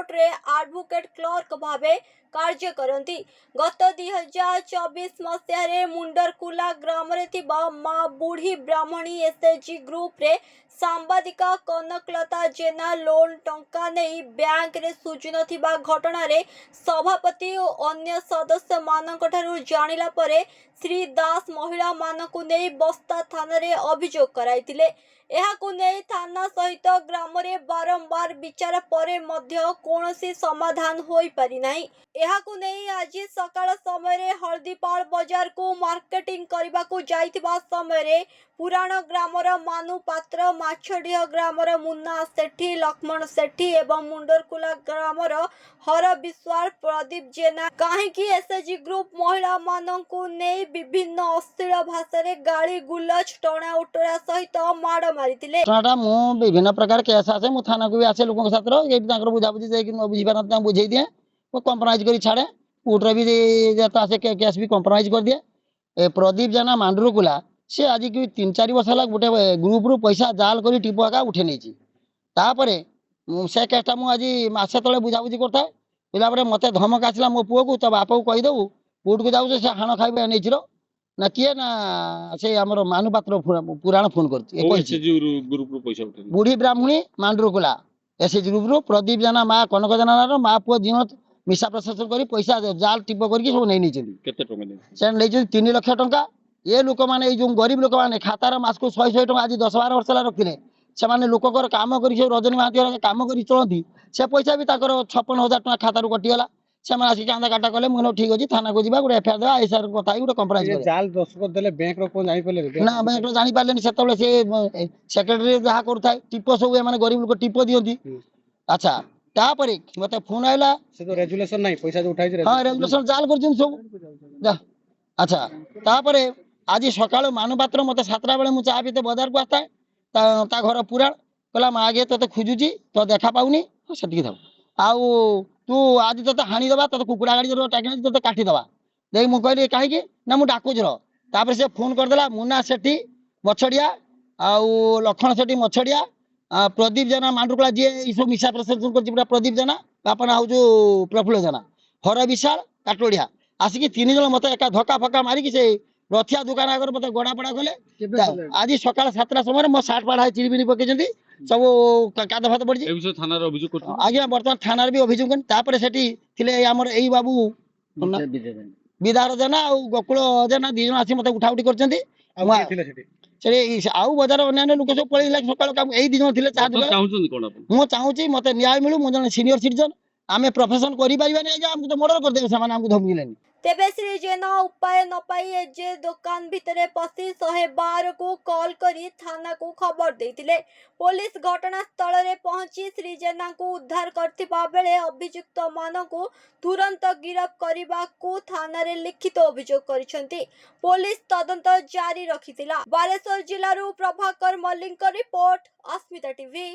Court रे advocate clerk भावे कार्य करती। गत 2024 मसीह मुंडरकुला ग्राम माँ बुढ़ी ब्राह्मणी एसएचजी ग्रुप रे सांबादिका कनकलता जेना लोन टंका नहीं बैंक रे सुझु नथिबा घटना रे सभापति और अन्य सदस्य मानक ठारू जानिला परे श्री दास महिला मानकु नहीं बस्ता थाना रे अभियोग कराइतिले। एहाकु नहीं थाना सहित ग्राम रे बारंबार विचार परे मध्य कोनोसी समाधान होई पारि नाही। एहाकु नहीं आज सकाळ समय रे हल्दीपाल बाजार को मार्केटिंग करबा को जाइतिबा समय रे पुराण ग्रामर मानु पात्र माछडिया ग्रामर मुन्ना सेठी लक्ष्मण सेठी एवं मुंडरकुला ग्रामर हर विश्वास प्रदीप जेना कहीं एसएचजी ग्रुप महिला मानकु नहीं विभिन्न अश्लील भाषा रे गाली गुलज टणा उटरा सहित माड़ मारितिले। मु विभिन्न प्रकार केस आसे मु थाना को भी आसे लोक साथ ये बुझा बुझी जाए बुझी पार बुझे दिए वो कंप्रोमाइज कर छाड़े कोर्ट रे भी आसे केस भी कंप्रोमाइज कर दिए। प्रदीप जेना मांडुरकुला सी आज की 3-4 वर्ष है गोटे ग्रुप रु पैसा जाल कर टिपु आका उठे नहीं से केसटा मुझे मसे तले बुझाबुझी करता है मत धमक आसला मो पुओ को तो बापा को कहीदेव कोर्ट को जाऊ से हाण खाइबा नहीं ना किए ना से आमर मानुपात्र पुराण फोन कर बुढ़ी ब्राह्मणी मांडुरकुला एसएचजी ग्रुप रु प्रदीप जेना माँ कनक जेना माँ पुओ दिन मिशा प्रशासन कर पैसा जाल टिप करके सब नहीं 3 लाख टंका। ये लोक मैंने जो गरीब लोक मैंने खातार मास को 100 टका आज 10-12 वर्ष रखिले से लोकर काम कर रजनी महाती काम कर चलती से पैसा भी 56,000 टका खाता कटिगला से कांदा काटा कले मुझे ठीक अच्छे थाना को जावा गोटे एफआईआर देवा एसआर कथा गोटे कंप्रोमाइज जाल दस्तखत देले बैंक रो कोन जानि पले ना बैंक रो जानि पारलेनी सेतबेले से सेक्रेटरी जहा करथाय टिपो सब माने गरीब लोक टिपो दियंती। अच्छा तापरे मते फोन आइला से तो रेजुलेशन नहीं पैसा जो उठाई हां रेजुलेशन जाल करजन सब। अच्छा तापरे आज सकाळ मानुपात्र मते 7टा बेले मु चा पीते बाजार को आता ता घर पुराण कहला माँ आगे तो खोजुची तो देखा पाऊनी से था आउ तू आज तो हाणी दबा तो कुकुड़ा गाड़ी टाकी तो काटिदबा देख मुझे कहली कहीं ना मुझे डाकुच रहा से फोन करदेला मुन्ना सेठी मछड़िया आउ लक्ष्मण सेठी मछड़िया प्रदीप जेना मांडुरकुला जी सब मिशा प्रशासन कर प्रदीप जेना बापा ना हूँ प्रफुल्ल जेना हर विशाल काटोड़िया आसिक 3 जन मत एका धक्का फक्का मारिकी से रथिया दुकान आगे मत गड़ा पड़ा कले आज सकाल 7टा समय मो सार्ट पाड़ा चिड़बिड़ी पकई सब काद फाद पड़ी आज्ञा बर्तमान थाना भी अभियोग आमर यही बाबू विदार जेना गोकुल जेना 2 जन आसी मत उठा उठी कर बजार अन्य लोक सब पड़े सकाल यही 2 जन थे मुझे चाहूँगी मत न्याय मिलू मुझे सीनियर सिटीजन आम प्रोफेशन कर मर्डर करदे धमकी लेनी तेबे श्री जेना उपाय न पाई एजे दुकान भितरे पसी 112 को कॉल करी थाना को खबर देतिले। पुलिस घटना स्थल रे पहुंची श्री जेना को उद्धार करथिबा बेले अभियुक्त मानकु तुरंत गिरफ्त करबा को थाना रे लिखित अभियोग करिसंती। पुलिस तदंत जारी रखितिला। बालेश्वर जिल्ला रु प्रभाकर मल्लिक रिपोर्ट अस्मिता टीवी।